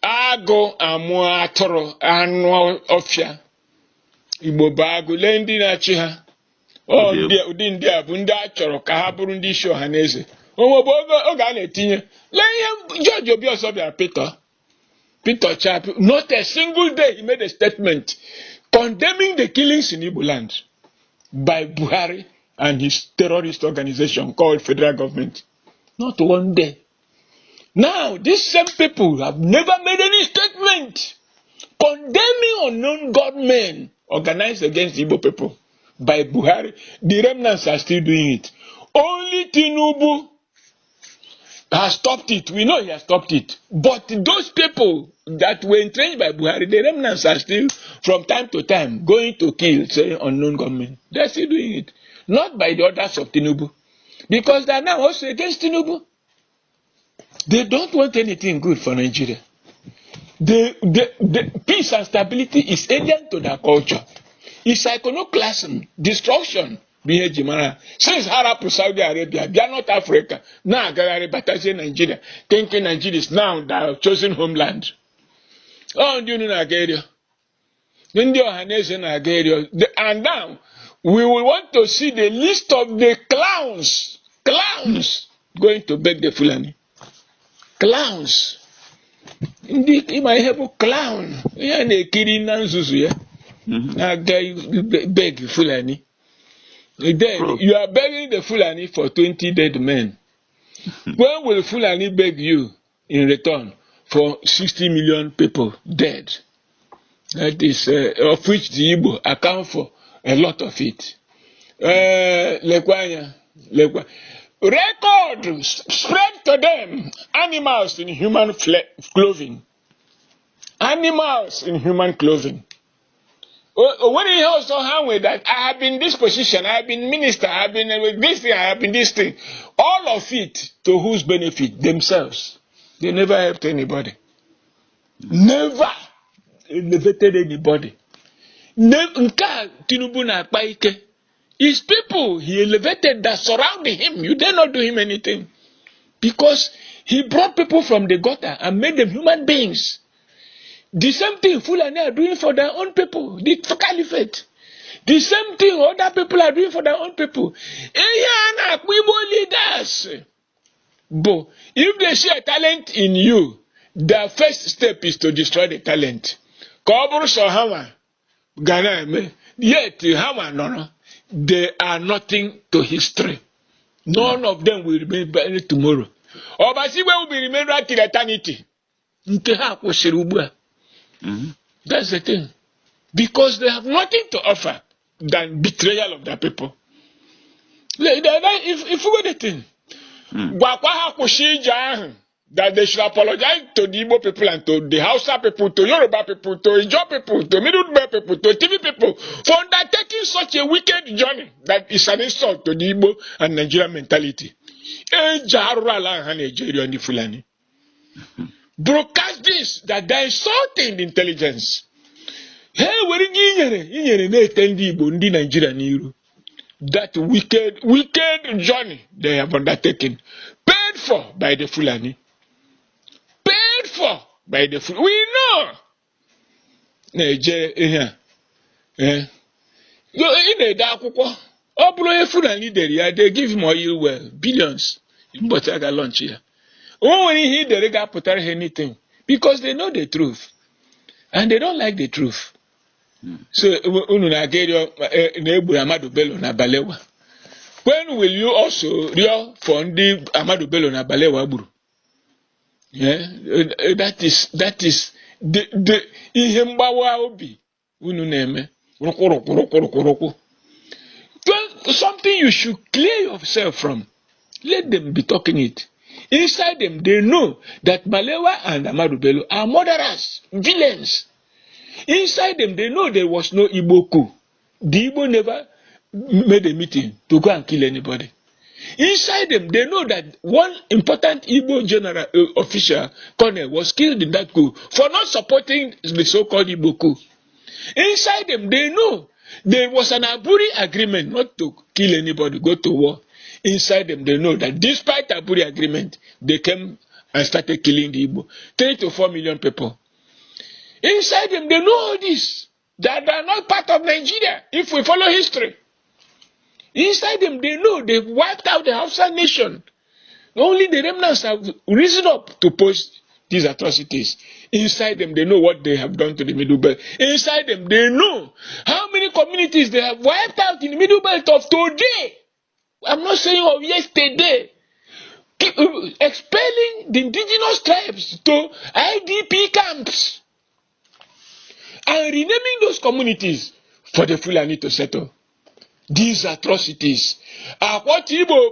Agụ amụ atụrụ anụ ọfịa. Igbo bụ agụ lee ndị na-achị ha. Ụdị ndị a bụ ndị a chọrọ ka ha bụrụ ndị isi Ohaneze. Onwe bụ oge a na-etinye. Lee ihe George Obiọsọ bịara Peter Chap. Not a single day he made a statement condemning the killings in Igbo land by Buhari and his terrorist organization called Federal Government. Not one day. Now, these same people have never made any statement condemning unknown gunmen organized against Igbo people by Buhari. The remnants are still doing it. Only Tinubu has stopped it. We know he has stopped it. But those people that were entrenched by Buhari, the remnants are still, from time to time, going to kill, say, unknown gunmen. They are still doing it. Not by the orders of Tinubu. Because they are now also against Tinubu. They don't want anything good for Nigeria. The peace and stability is alien to their culture. It's iconoclasm, destruction. Since Arab Saudi Arabia, they are not Africa. Now, Nigeria, thinking Nigeria is now their chosen homeland. Oh, you know Nigeria. Ohaneze Ndigbo. And now, we will want to see the list of the clowns going to beg the Fulani. Clowns. Indeed, might have a clown. Yeah, they killing Nanzuzu, yeah. Beg Fulani. Then you are begging the Fulani for 20 dead men. When will Fulani beg you in return for 60 million people dead? That is, of which the Igbo account for a lot of it. Record spread to them animals in human clothing. Animals in human clothing. When he also hang with that, I have been this position, I have been minister, I have been with this thing, I have been this thing. All of it to whose benefit? Themselves. They never helped anybody. Never elevated anybody. Tinubu na akpa ike. His people he elevated that surrounded him. You dare not do him anything. Because he brought people from the gutter and made them human beings. The same thing Fulani are doing for their own people. The caliphate. The same thing other people are doing for their own people. Igbo leaders. But if they see a talent in you, their first step is to destroy the talent. Yet, they are nothing to history. None of them will remain buried tomorrow. Obasiwe will be remembered till eternity. That's the thing. Because they have nothing to offer than betrayal of their people. If we go the thing, that they should apologize to the Igbo people and to the Hausa people, to Yoruba people, to Ijaw people, to Middle Belt people, to TV people, for undertaking such a wicked journey that is an insult to the Igbo and Nigerian mentality. Broadcast this, that they are insulting the intelligence. Hey, that wicked journey they have undertaken, paid for by the Fulani. Paid for by the Fulani. We know. They give him oil well, billions. But I got lunch here. When he the rega put anything, because they know the truth. And they don't like the truth. So when will you also real for the Amadu Bello na Balewa Buru? Yeah, that is the ihembawa obi unu neme. Something you should clear yourself from. Let them be talking it. Inside them, they know that Balewa and Amadu Bello are murderers, villains. Inside them, they know there was no Igbo coup. The Igbo never made a meeting to go and kill anybody. Inside them, they know that one important Igbo general official, colonel, was killed in that coup for not supporting the so-called Igbo coup. Inside them, they know there was an Aburi agreement not to kill anybody, go to war. Inside them, they know that despite Aburi agreement, they came and started killing the Igbo. 3 to 4 million people. Inside them, they know all this. That they are not part of Nigeria, if we follow history. Inside them, they know they've wiped out the Hausa nation. Only the remnants have risen up to post these atrocities. Inside them, they know what they have done to the Middle Belt. Inside them, they know how many communities they have wiped out in the Middle Belt of today. I'm not saying of yesterday. expelling the indigenous tribes to IDP camps and renaming those communities for the Fulani to settle. These atrocities are what Igbo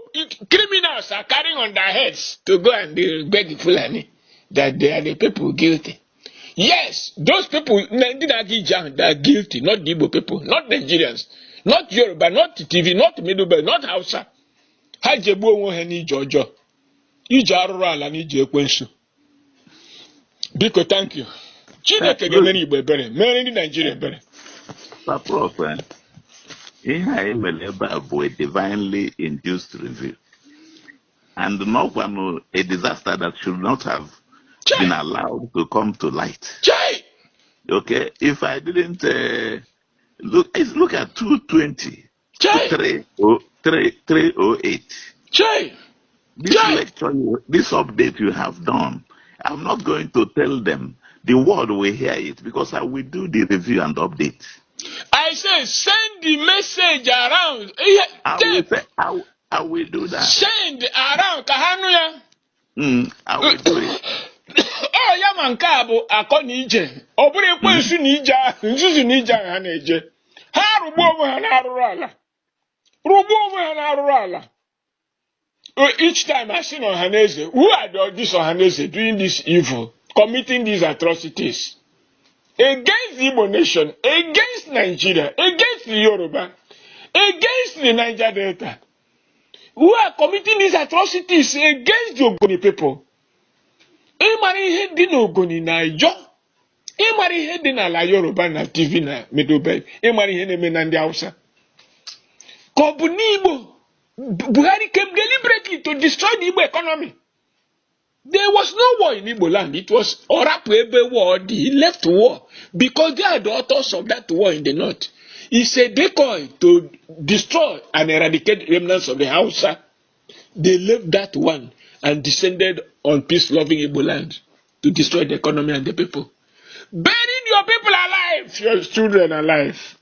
criminals are carrying on their heads to go and beg the Fulani that they are the people guilty. Yes, those people, they are guilty, not the Igbo people, not Nigerians, not Yoruba, not TV, not Middle Belt, not Hausa. Ha jebu onwe ha n'ije ọjọọ. Ije arụrụ ala n'ije ekwensu. Biko, thank you. Chineke ga-emere Igbo ebere, mere ndị Nigeria ebere. Prof, ihe anyị mere ebe a bụ a divinely induced review. And not one a disaster that should not have been allowed to come to light. Okay, if I didn't look at 220, 308. This lecture, this update you have done, I'm not going to tell them. The world will hear it because I will do the review and update. I say send the message around. I will do that. Send around Kahanuya. I will do it. Oh, Yamankabu, Akonije. Obri Kwensu Nija, Zuzu Nija Haneje. Harubo and Arurala. Rubo and Arurala. Each time I see Ohaneze, who are this Ohaneze doing this evil, committing these atrocities against the Igbo nation, against Nigeria, against the Yoruba, against the Niger Delta, who are committing these atrocities against the Ogoni people. Imari ihe dị n'Ogoni na Ijo, imari ihe dị n'ala Yoruba na TV na Middle Belt, imari ihe na-eme na ndị Hausa. Ka ọ bụ n'Igbo, Buhari came deliberately to destroy the Igbo economy. There was no war in Igbo land. It was Orapuebe war, the left war, because they are the authors of that war in the north. It's a decoy to destroy and eradicate remnants of the Hausa. They left that one and descended on peace-loving Igbo land to destroy the economy and the people. Buried your people alive, your children alive.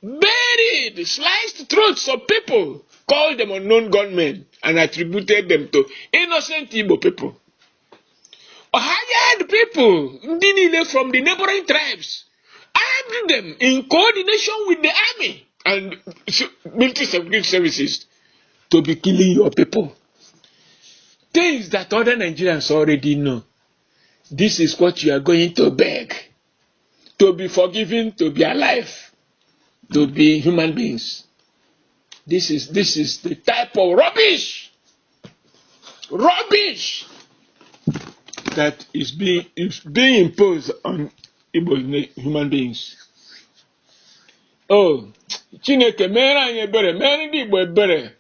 Buried, sliced throats of people, called them unknown gunmen, and attributed them to innocent Igbo people. Hired people, Ndinile from the neighboring tribes, armed them in coordination with the army and military security services to be killing your people. Things that other Nigerians already know. This is what you are going to beg. To be forgiven, to be alive, to be human beings. This is the type of rubbish that is being imposed on Igbo human beings. Oh, Chineke mere anyị ebere, mere ndị Igbo ebere.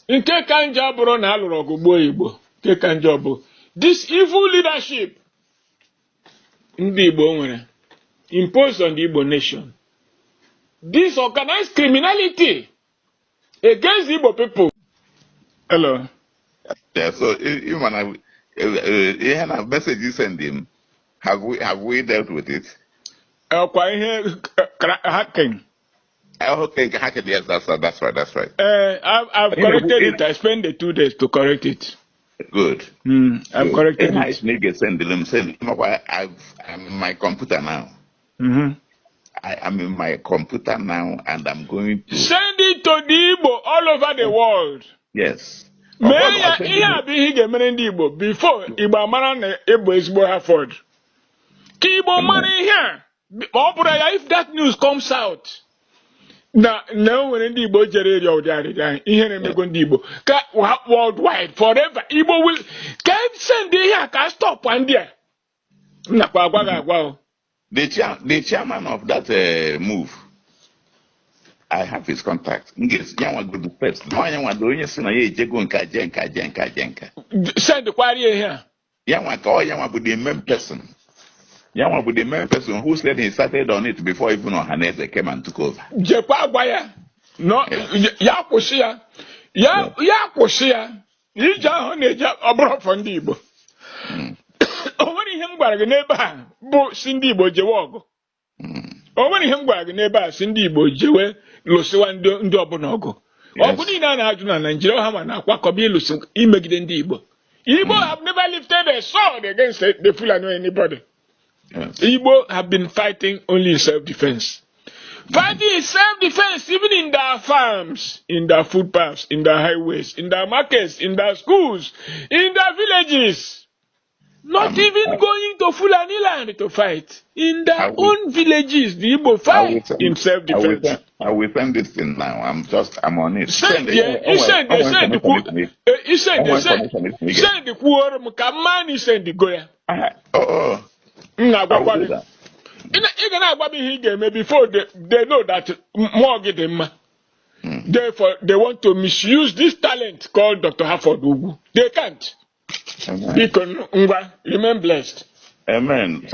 Nke ka njọ bụrụ na alụrụ ọgụ gbuo Igbo. Nke ka njọ bụ this evil leadership ndị Igbo nwere imposed on the Igbo nation. This organized criminality against the Igbo people. Hello. Yeah, so even when I message you send him, have we dealt with it? Hacking. Okay, hacking. Yes, that's right. I've corrected it. I spent the 2 days to correct it. Good. I've corrected it. I send him. I'm in my computer now. I am in my computer now, and I'm going to send it to the Igbo all over the world. Yes. Before Igbo Amara na Igbo ezigbo Harvard. Ki Igbo mara ihe. If that news comes out, na when ndị Igbo jere eri ọdịarịrị ihe na-emego ndị Igbo ka worldwide forever Igbo will send ihe ka stop ndị a. Nakwa agwa ga-agwa. The chairman of that move, I have his contact. Send the query here. The main person. The main person who said he started on it before even Ohaneze came and took over. No, Yakusia. Onwere ihe m gwara gị n'ebe a bụ si ndị Igbo jewe ọgụ. Onwere ihe m gwara gị n'ebe a si ndị Igbo jewe lụsịwa ndị ọbụla ọgụ. Oguni na na aju na Nigeria ha na akwakobi ilusi imegide ndị Igbo. Igbo have never lifted a sword against the Fulani or anybody. Yes. Igbo have been fighting only in self-defense. Fighting in self-defense, even in their farms, in their footpaths, in their highways, in their markets, in their schools, in their villages. Not even going to Fulani land to fight. In their own villages, the Igbo fight in self-defense. I will send this thing now. I'm on it. Send the quorum, Kamani send the Goya. Before they know that more get them. Therefore, they want to misuse this talent called Dr. Harford Ugu. They can't. Remain blessed. Amen.